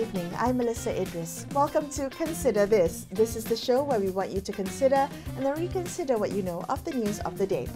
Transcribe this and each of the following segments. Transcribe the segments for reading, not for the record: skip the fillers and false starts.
evening. I'm Melissa Idris. Welcome to Consider This. This is the show where we want you to consider and then reconsider what you know of the news of the day.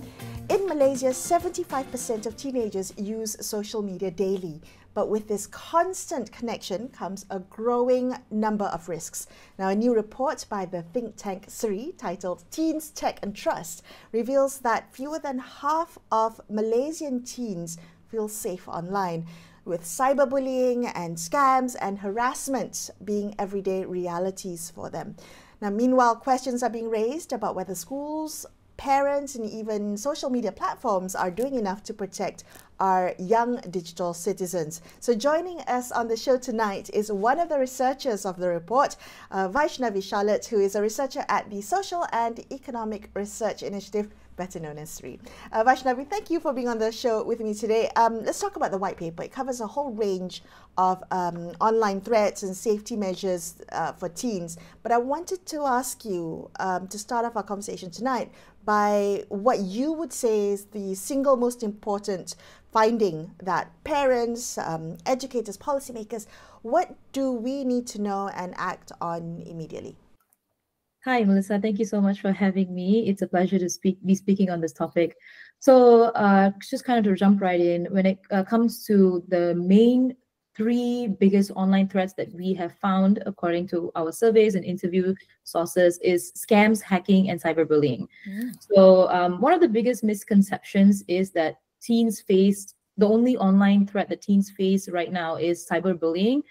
In Malaysia, 75% of teenagers use social media daily. But with this constant connection comes a growing number of risks. Now, a new report by the think tank SRI titled Teens, Tech and Trust reveals that fewer than half of Malaysian teens feel safe online, with cyberbullying and scams and harassment being everyday realities for them. Now, meanwhile, questions are being raised about whether schools, parents and even social media platforms are doing enough to protect our young digital citizens. So joining us on the show tonight is one of the researchers of the report, Vaishnavi Charlotte, who is a researcher at the Social and Economic Research Initiative, better known as SRI. Vaishnavi, thank you for being on the show with me today. Let's talk about the white paper. It covers a whole range of online threats and safety measures for teens. But I wanted to ask you to start off our conversation tonight by what you would say is the single most important finding that parents, educators, policymakers, what do we need to know and act on immediately? Hi, Melissa. Thank you so much for having me. It's a pleasure to be speaking on this topic. So just kind of to jump right in, when it comes to the main three biggest online threats that we have found, according to our surveys and interview sources, is scams, hacking, and cyberbullying. So one of the biggest misconceptions is that the only online threat that teens face right now is cyberbullying.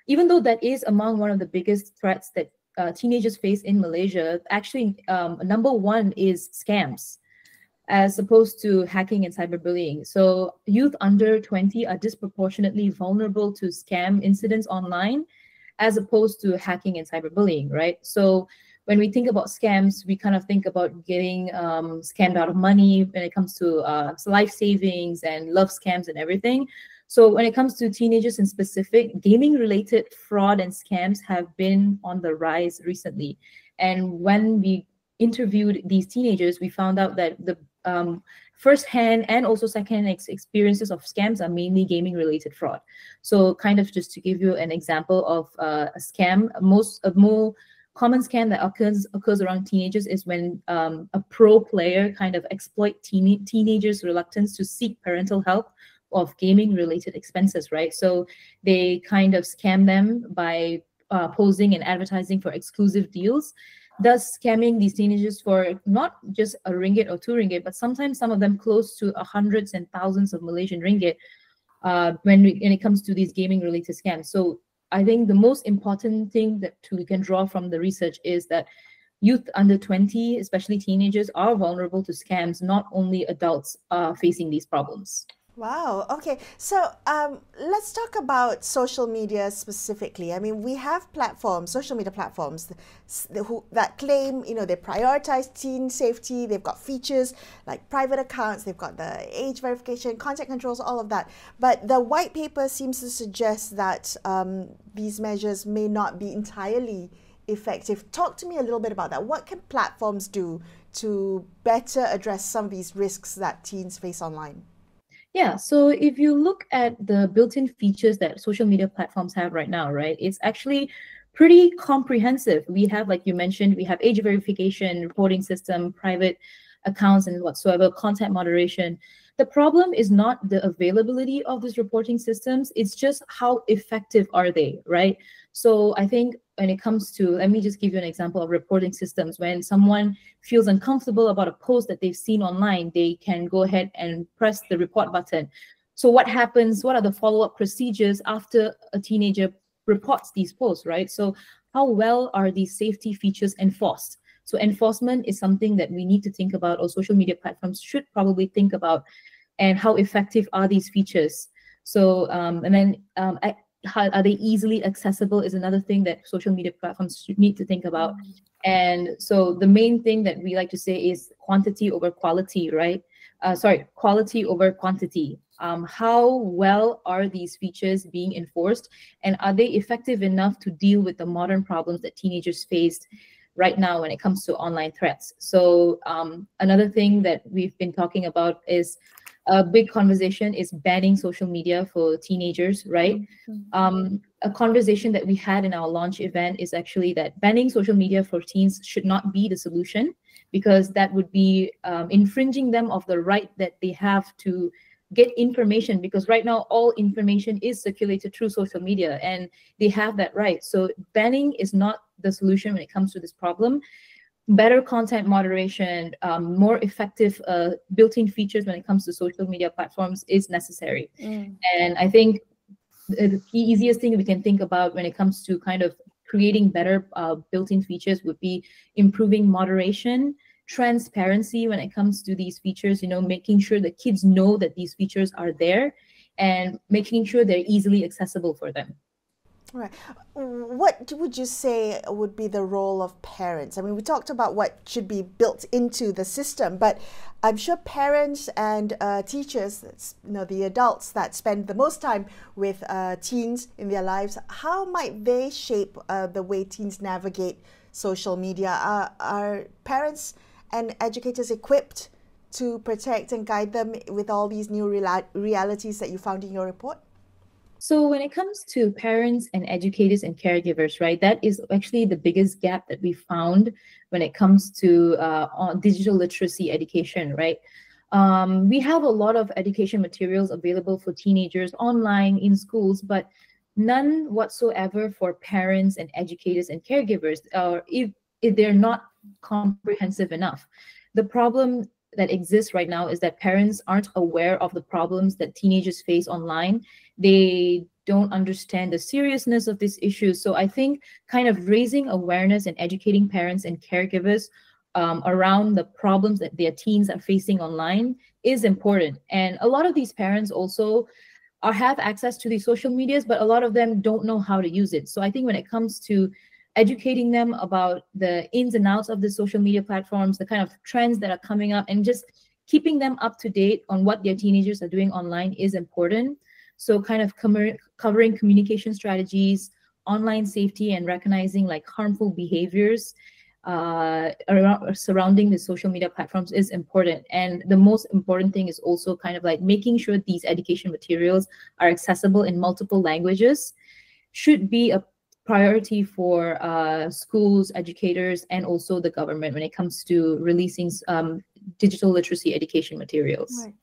Even though that is among one of the biggest threats that teenagers face in Malaysia, actually number one is scams, as opposed to hacking and cyberbullying. So youth under 20 are disproportionately vulnerable to scam incidents online, as opposed to hacking and cyberbullying, right? So when we think about scams, we kind of think about getting scammed out of money when it comes to life savings and love scams and everything. So when it comes to teenagers in specific, gaming-related fraud and scams have been on the rise recently. And when we interviewed these teenagers, we found out that the first-hand and also second-hand experiences of scams are mainly gaming-related fraud. So kind of just to give you an example of a scam, a more common scam that occurs around teenagers is when a pro player kind of exploit teenagers' reluctance to seek parental help of gaming-related expenses, right? So they kind of scam them by posing and advertising for exclusive deals, thus scamming these teenagers for not just a ringgit or 2 ringgit, but sometimes some of them close to hundreds and thousands of Malaysian ringgit when it comes to these gaming-related scams. So I think the most important thing that we can draw from the research is that youth under 20, especially teenagers, are vulnerable to scams. Not only adults are facing these problems. Wow. Okay. So let's talk about social media specifically. I mean, we have platforms, social media platforms that claim, they prioritize teen safety. They've got features like private accounts. They've got the age verification, content controls, all of that. But the white paper seems to suggest that these measures may not be entirely effective. Talk to me a little bit about that. What can platforms do to better address some of these risks that teens face online? Yeah, so if you look at the built-in features that social media platforms have right now, right, it's actually pretty comprehensive. We have, like you mentioned, we have age verification, reporting system, private accounts and whatsoever, content moderation. The problem is not the availability of these reporting systems, it's just how effective are they, right? So I think when it comes to, let me just give you an example of reporting systems. When someone feels uncomfortable about a post that they've seen online, they can go ahead and press the report button. So what happens, what are the follow-up procedures after a teenager reports these posts, right? So how well are these safety features enforced? So enforcement is something that we need to think about, or social media platforms should probably think about, and how effective are these features? So, and then how are they easily accessible is another thing that social media platforms should need to think about. And so the main thing that we like to say is quantity over quality, right? Quality over quantity. How well are these features being enforced, and are they effective enough to deal with the modern problems that teenagers face right now when it comes to online threats? So another thing that we've been talking about is a big conversation is banning social media for teenagers, right? a conversation that we had in our launch event is actually that banning social media for teens should not be the solution, because that would be infringing them of the right that they have to get information, because right now all information is circulated through social media and they have that right. So banning is not the solution when it comes to this problem. Better content moderation, more effective built-in features when it comes to social media platforms is necessary. And I think the easiest thing we can think about when it comes to kind of creating better built-in features would be improving moderation, transparency when it comes to these features, making sure that kids know that these features are there and making sure they're easily accessible for them. Right. What would you say would be the role of parents? I mean, we talked about what should be built into the system, but I'm sure parents and teachers, the adults that spend the most time with teens in their lives, how might they shape the way teens navigate social media? Are parents and educators equipped to protect and guide them with all these new realities that you found in your report? So when it comes to parents and educators and caregivers, right, that is actually the biggest gap that we found when it comes to digital literacy education, right? We have a lot of education materials available for teenagers online in schools, but none whatsoever for parents and educators and caregivers, if they're not comprehensive enough. The problem that exists right now is that parents aren't aware of the problems that teenagers face online. They don't understand the seriousness of this issue. So I think kind of raising awareness and educating parents and caregivers around the problems that their teens are facing online is important. And a lot of these parents also have access to these social medias, but a lot of them don't know how to use it. So I think when it comes to educating them about the ins and outs of the social media platforms, the kind of trends that are coming up, and just keeping them up to date on what their teenagers are doing online is important. So kind of covering communication strategies, online safety, and recognizing like harmful behaviors surrounding the social media platforms is important. And the most important thing is also kind of like making sure these education materials are accessible in multiple languages should be a priority for schools, educators, and also the government when it comes to releasing digital literacy education materials. Right.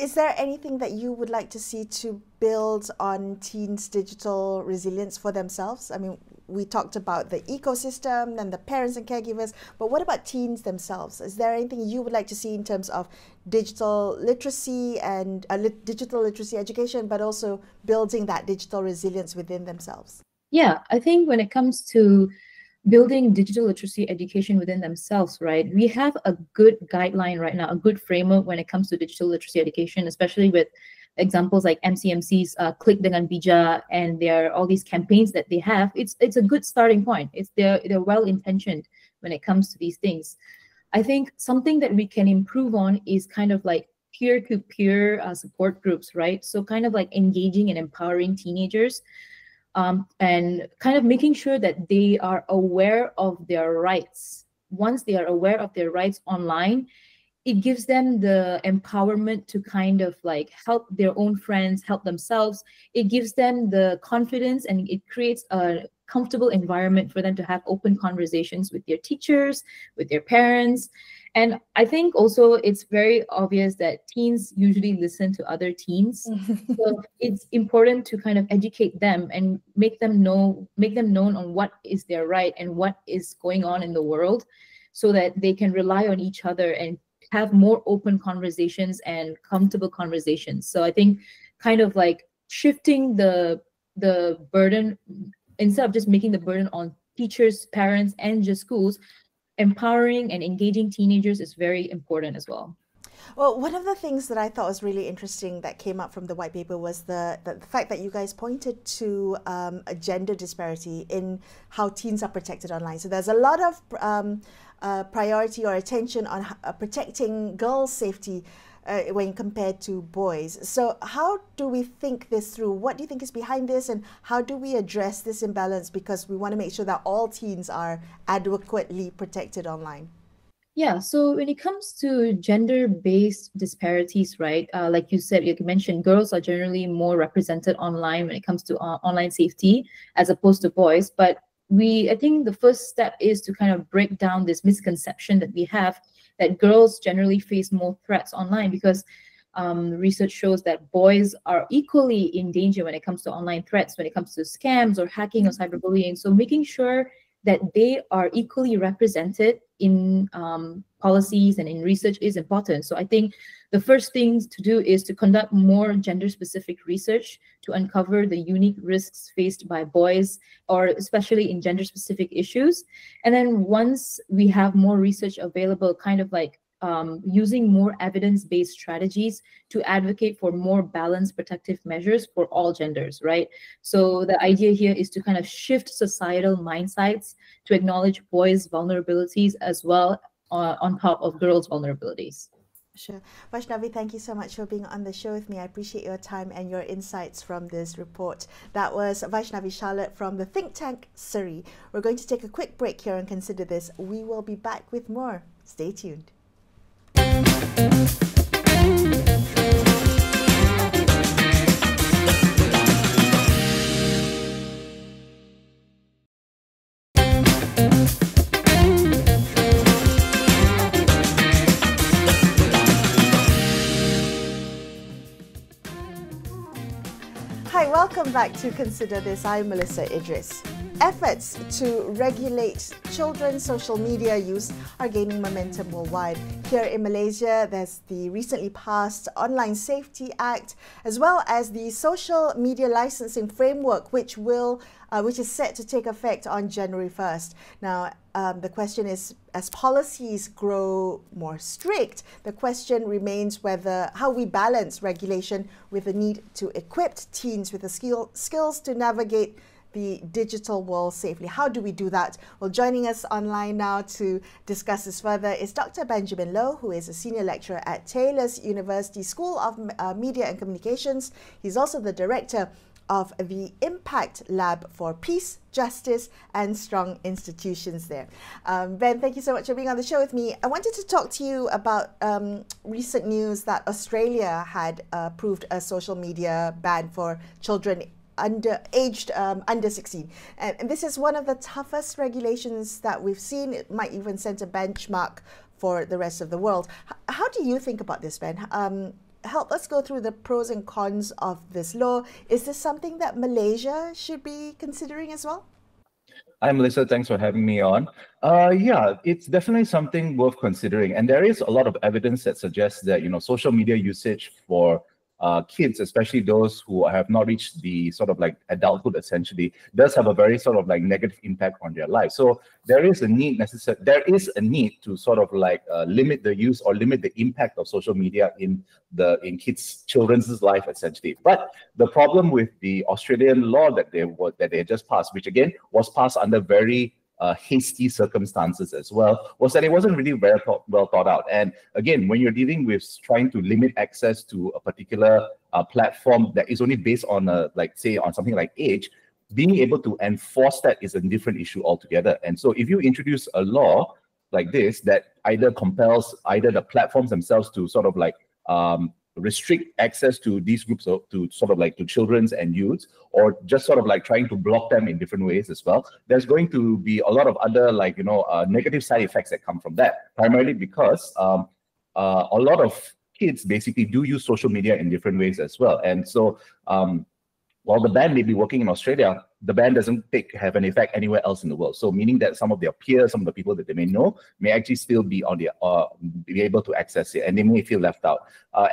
Is there anything that you would like to see to build on teens' digital resilience for themselves? I mean, we talked about the ecosystem and the parents and caregivers, but what about teens themselves? Is there anything you would like to see in terms of digital literacy and digital literacy education, but also building that digital resilience within themselves? Yeah, I think when it comes to building digital literacy education within themselves, right, we have a good guideline right now, a good framework when it comes to digital literacy education, especially with examples like MCMC's Klik Dengan Bijak, and there are all these campaigns that they have. It's a good starting point. They're well-intentioned when it comes to these things. I think something that we can improve on is kind of like peer-to-peer support groups, right? So kind of like engaging and empowering teenagers, and kind of making sure that they are aware of their rights. Once they are aware of their rights online, it gives them the empowerment to kind of like help their own friends, help themselves. It gives them the confidence, and it creates a comfortable environment for them to have open conversations with their teachers, with their parents. And I think also it's very obvious that teens usually listen to other teens. So it's important to kind of educate them and make them known on what is their right and what is going on in the world, so that they can rely on each other and have more open conversations and comfortable conversations. So I think kind of like shifting the burden, instead of just making the burden on teachers, parents, and just schools, empowering and engaging teenagers is very important as well. Well, one of the things that I thought was really interesting that came up from the white paper was the fact that you guys pointed to a gender disparity in how teens are protected online. So there's a lot of priority or attention on protecting girls' safety when compared to boys. So how do we think this through? What do you think is behind this, and how do we address this imbalance? Because we want to make sure that all teens are adequately protected online. Yeah, so when it comes to gender-based disparities, right? Like you said, you mentioned girls are generally more represented online when it comes to online safety as opposed to boys. But I think the first step is to kind of break down this misconception that we have that girls generally face more threats online because research shows that boys are equally in danger when it comes to online threats, when it comes to scams or hacking or cyberbullying. So making sure that they are equally represented in policies and in research is important. So I think the first thing to do is to conduct more gender-specific research to uncover the unique risks faced by boys, or especially in gender-specific issues. And then once we have more research available, kind of like using more evidence-based strategies to advocate for more balanced protective measures for all genders, right? So the idea here is to kind of shift societal mindsets to acknowledge boys' vulnerabilities as well on top of girls' vulnerabilities. Sure. Vaishnavi, thank you so much for being on the show with me. I appreciate your time and your insights from this report. That was Vaishnavi Charlotte from the think tank Surrey. We're going to take a quick break here and consider this. We will be back with more. Stay tuned. Hi, welcome back to Consider This. I'm Melissa Idris. Efforts to regulate children's social media use are gaining momentum worldwide. Here in Malaysia, there's the recently passed Online Safety Act, as well as the Social Media Licensing Framework, which is set to take effect on January 1st. Now, the question is, as policies grow more strict, the question remains how we balance regulation with the need to equip teens with the skills to navigate the digital world safely. How do we do that? Well, joining us online now to discuss this further is Dr. Benjamin Loh, who is a senior lecturer at Taylor's University School of Media and Communications. He's also the director of the Impact Lab for Peace, Justice and Strong Institutions there. Ben, thank you so much for being on the show with me. I wanted to talk to you about recent news that Australia had approved a social media ban for children aged under 16. And this is one of the toughest regulations that we've seen. It might even set a benchmark for the rest of the world. How do you think about this, Ben? Help us go through the pros and cons of this law. Is this something that Malaysia should be considering as well? Hi, Melissa. Thanks for having me on. Yeah, it's definitely something worth considering. And there is a lot of evidence that suggests that, social media usage for kids, especially those who have not reached the sort of like adulthood, essentially, does have a very sort of like negative impact on their life. So there is a need to sort of like limit the use or limit the impact of social media in children's life, essentially. But the problem with the Australian law that they just passed, which again was passed under very hasty circumstances as well, was that it wasn't really well thought out. And again, when you're dealing with trying to limit access to a particular platform that is only based on on something like age, being able to enforce that is a different issue altogether. And so if you introduce a law like this that either compels either the platforms themselves to sort of like restrict access to these groups to children's and youths, or just sort of like trying to block them in different ways as well, there's going to be a lot of other negative side effects that come from that, primarily because a lot of kids basically do use social media in different ways as well. And so while the ban may be working in Australia, the ban doesn't have an effect anywhere else in the world. So meaning that some of their peers, some of the people that they may know, may actually still be be able to access it, and they may feel left out.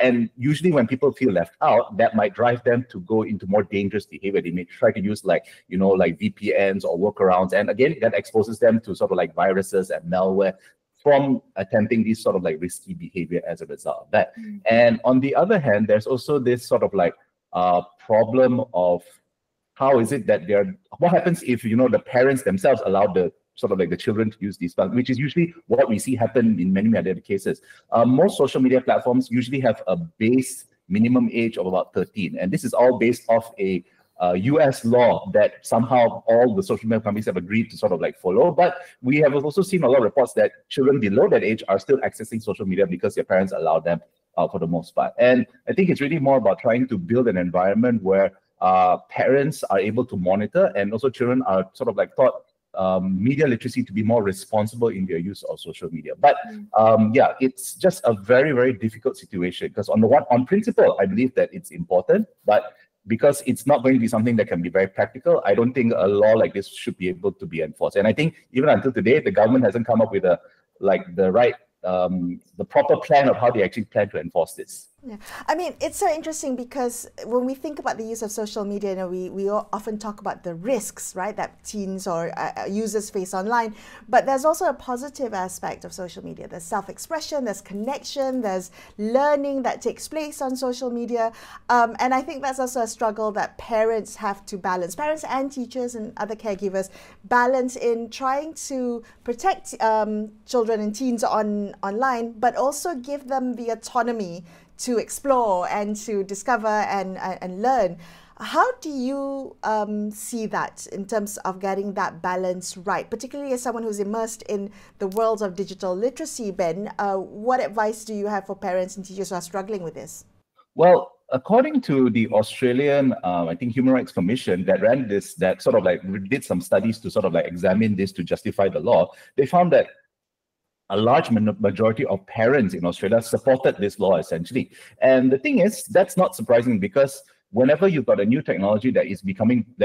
And usually when people feel left out, that might drive them to go into more dangerous behavior. They may try to use like VPNs or workarounds. And again, that exposes them to sort of like viruses and malware from attempting these sort of like risky behavior as a result of that. Mm-hmm. And on the other hand, there's also this sort of like problem of how is it that what happens if the parents themselves allow the sort of like the children to use these platforms, which is usually what we see happen in many other cases. Most social media platforms usually have a base minimum age of about 13, and this is all based off a US law that somehow all the social media companies have agreed to sort of like follow. But we have also seen a lot of reports that children below that age are still accessing social media because their parents allow them for the most part. And I think it's really more about trying to build an environment where parents are able to monitor, and also children are sort of like taught media literacy to be more responsible in their use of social media. But yeah, it's just a very, very difficult situation, because on principle, I believe that it's important, but because it's not going to be something that can be very practical, I don't think a law like this should be able to be enforced. And I think even until today, the government hasn't come up with the proper plan of how they actually plan to enforce this. Yeah, I mean, it's so interesting because when we think about the use of social media, you know, we often talk about the risks, right, that teens or users face online. But there's also a positive aspect of social media. There's self-expression, there's connection, there's learning that takes place on social media. And I think that's also a struggle that parents have to balance. Parents and teachers and other caregivers balance in trying to protect children and teens online, but also give them the autonomy to explore and to discover and learn. How do you see that in terms of getting that balance right, particularly as someone who's immersed in the world of digital literacy, Ben? What advice do you have for parents and teachers who are struggling with this? Well, according to the Australian, I think, Human Rights Commission that ran this, that sort of like did some studies to sort of like examine this to justify the law, they found that a large majority of parents in Australia supported this law, essentially. And the thing is, that's not surprising, because whenever you've got a new technology that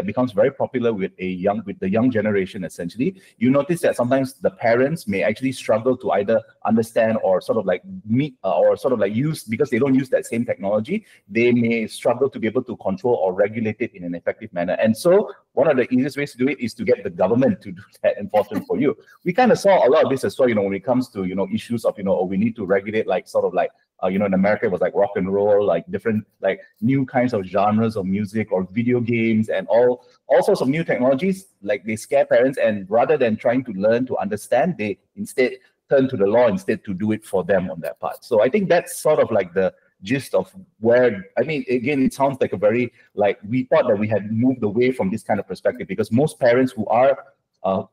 becomes very popular with the young generation, essentially, you notice that sometimes the parents may actually struggle to either understand or sort of like meet or sort of like use, because they don't use that same technology, they may struggle to be able to control or regulate it in an effective manner. And so one of the easiest ways to do it is to get the government to do that enforcement for you. We kind of saw a lot of this as well, you know, when it comes to, you know, issues of, you know, we need to regulate like sort of like, you know, in America, it was like rock and roll, like different, like new kinds of genres of music or video games and all sorts of new technologies. Like they scare parents, and rather than trying to learn to understand, they instead turn to the law instead to do it for them on that part. So I think that's sort of like the gist of where, I mean, again, it sounds like a very, like, we thought that we had moved away from this kind of perspective, because most parents who are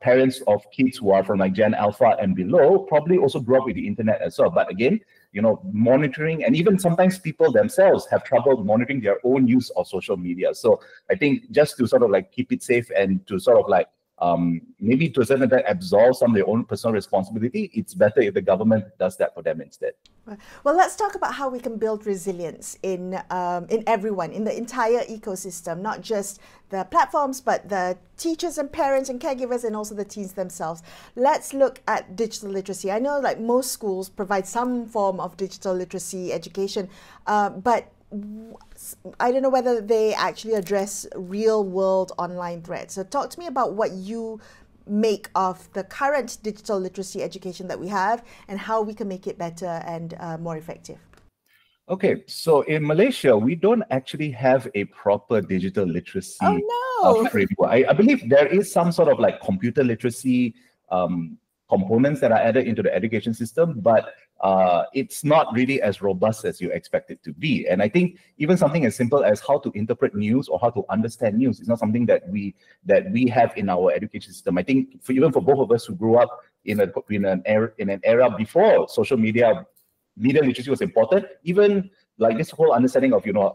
parents of kids who are from like Gen Alpha and below probably also grew up with the internet as well. But again, you know, monitoring, and even sometimes people themselves have trouble monitoring their own use of social media. So I think just to sort of like keep it safe and to sort of like maybe to a certain extent absolve some of their own personal responsibility, it's better if the government does that for them instead. Well, let's talk about how we can build resilience in everyone, in the entire ecosystem, not just the platforms, but the teachers and parents and caregivers, and also the teens themselves. Let's look at digital literacy. I know like most schools provide some form of digital literacy education, but I don't know whether they actually address real world online threats. So talk to me about what you make of the current digital literacy education that we have and how we can make it better and more effective. Okay, so in Malaysia, we don't actually have a proper digital literacy framework. I believe there is some sort of like computer literacy components that are added into the education system, but it's not really as robust as you expect it to be. And I think even something as simple as how to interpret news or how to understand news is not something that we have in our education system. I think even for both of us who grew up in an era before social media, media literacy was important. Even like this whole understanding of, you know,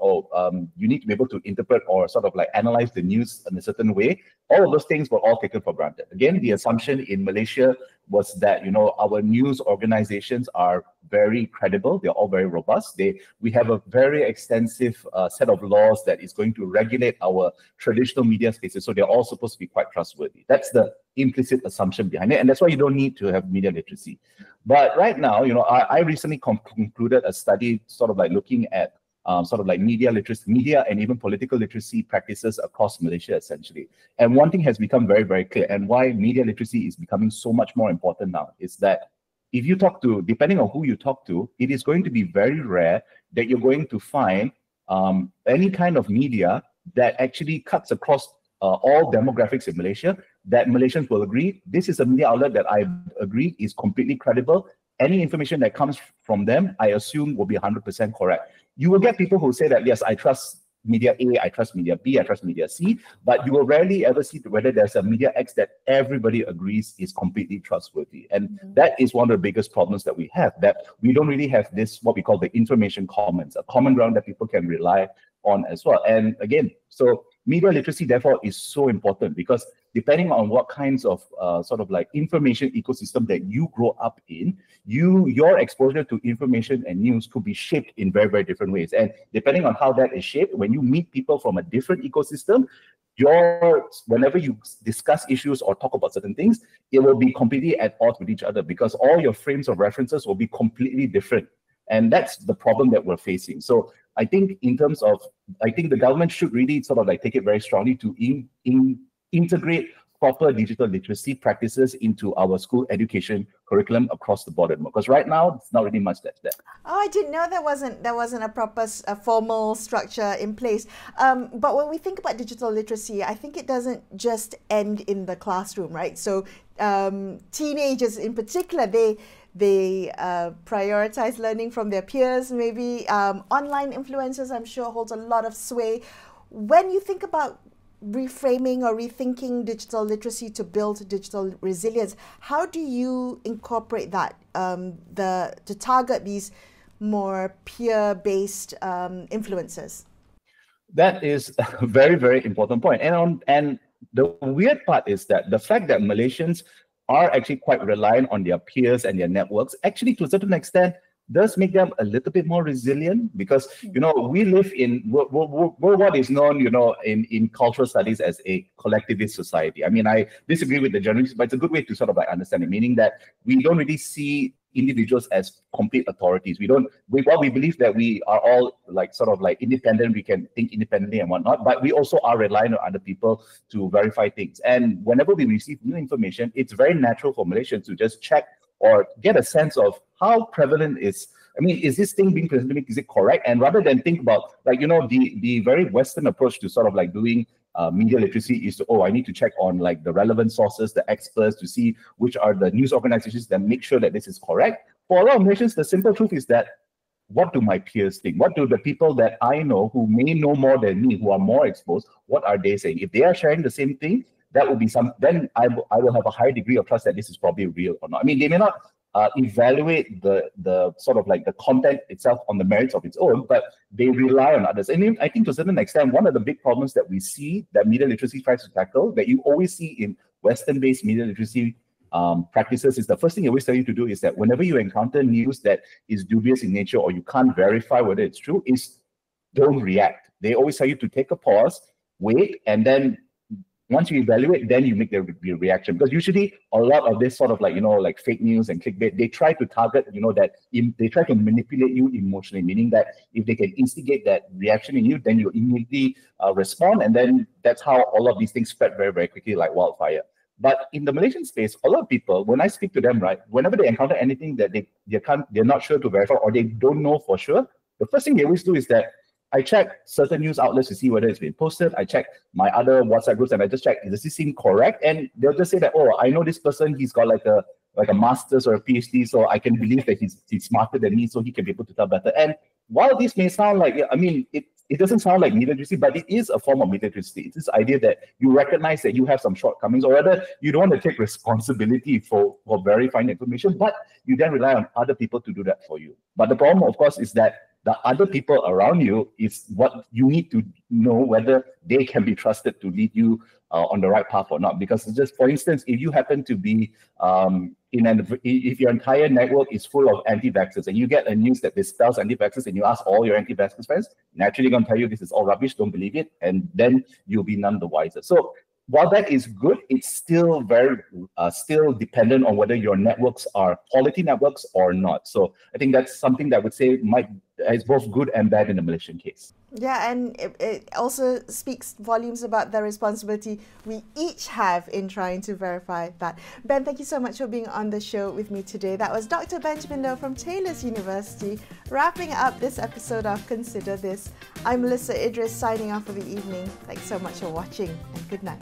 you need to be able to interpret or sort of like analyze the news in a certain way. All of those things were all taken for granted. Again, the assumption in Malaysia was that, you know, our news organizations are very credible. They're all very robust. We have a very extensive set of laws that is going to regulate our traditional media spaces. So they're all supposed to be quite trustworthy. That's the implicit assumption behind it. And that's why you don't need to have media literacy. But right now, you know, I recently concluded a study sort of like looking at sort of like media and even political literacy practices across Malaysia, essentially. And one thing has become very, very clear, and why media literacy is becoming so much more important now, is that if you talk to, depending on who you talk to, it is going to be very rare that you're going to find any kind of media that actually cuts across all demographics in Malaysia, that Malaysians will agree, this is a media outlet that I agree is completely credible. Any information that comes from them, I assume, will be 100% correct. You will get people who say that, yes, I trust media A, I trust media B, I trust media C, but you will rarely ever see whether there's a media X that everybody agrees is completely trustworthy. And that is one of the biggest problems that we have, that we don't really have this, what we call the information commons, a common ground that people can rely on as well. And again, so media literacy therefore is so important, because depending on what kinds of sort of like information ecosystem that you grow up in, your exposure to information and news could be shaped in very, very different ways. And depending on how that is shaped, when you meet people from a different ecosystem, whenever you discuss issues or talk about certain things, it will be completely at odds with each other, because all your frames of references will be completely different. And that's the problem that we're facing. So I think I think the government should really sort of like take it very strongly to integrate proper digital literacy practices into our school education curriculum across the board. Because right now, it's not really much that's there. Oh, I didn't know there wasn't a proper formal structure in place. But when we think about digital literacy, I think it doesn't just end in the classroom, right? So teenagers in particular, they prioritize learning from their peers. Maybe online influencers, I'm sure, holds a lot of sway. When you think about reframing or rethinking digital literacy to build digital resilience, how do you incorporate that to target these more peer-based influencers? That is a very, very important point. And the weird part is that the fact that Malaysians are actually quite reliant on their peers and their networks, actually to a certain extent does make them a little bit more resilient, because we live in we're what is known in cultural studies as a collectivist society. I mean, I disagree with the generalists, but it's a good way to sort of like understand it, meaning that we don't really see individuals as complete authorities. We believe that we are all like sort of like independent, we can think independently and whatnot, but we also are reliant on other people to verify things. And whenever we receive new information, it's very natural for Malaysians to just check or get a sense of how prevalent is this thing being presented, is it correct? And rather than think about the very Western approach to sort of like doing media literacy is to, I need to check on like the relevant sources, the experts, to see which are the news organizations that make sure that this is correct. For a lot of nations, the simple truth is that, what do my peers think? What do the people that I know who may know more than me, who are more exposed, what are they saying? If they are sharing the same thing, that will be then I will have a high degree of trust that this is probably real or not. I mean, they may not evaluate the sort of like the content itself on the merits of its own, but they rely on others. And I think to a certain extent, one of the big problems that we see that media literacy tries to tackle, that you always see in Western-based media literacy practices, is the first thing they always tell you to do is that whenever you encounter news that is dubious in nature or you can't verify whether it's true, is don't react. They always tell you to take a pause, wait, and then once you evaluate, then you make the reaction. Because usually a lot of this sort of like, like fake news and clickbait, they try to target, they try to manipulate you emotionally, meaning that if they can instigate that reaction in you, then you immediately respond. And then that's how all of these things spread very, very quickly like wildfire. But in the Malaysian space, a lot of people, when I speak to them, right, whenever they encounter anything that they're not sure to verify or they don't know for sure, the first thing they always do is that I check certain news outlets to see whether it's been posted. I check my other WhatsApp groups and I just check, does this seem correct? And they'll just say that, I know this person, he's got like a master's or a PhD, so I can believe that he's smarter than me, so he can be able to tell better. And while this may sound like, it doesn't sound like media literacy, but it is a form of media literacy. It's this idea that you recognize that you have some shortcomings, or rather, you don't want to take responsibility for verifying information, but you then rely on other people to do that for you. But the problem, of course, is that the other people around you is what you need to know whether they can be trusted to lead you on the right path or not. Because just for instance, if you happen to be if your entire network is full of anti-vaxxers and you get a news that dispels anti-vaxxers and you ask all your anti-vaxxers friends, naturally going to tell you this is all rubbish, don't believe it, and then you'll be none the wiser. So while that is good, it's still very still dependent on whether your networks are quality networks or not. So I think that's something that I would say is both good and bad in the Malaysian case. Yeah, and it also speaks volumes about the responsibility we each have in trying to verify that. Ben, thank you so much for being on the show with me today. That was Dr. Benjamin Loh from Taylor's University, wrapping up this episode of Consider This. I'm Melissa Idris, signing off for the evening. Thanks so much for watching, and good night.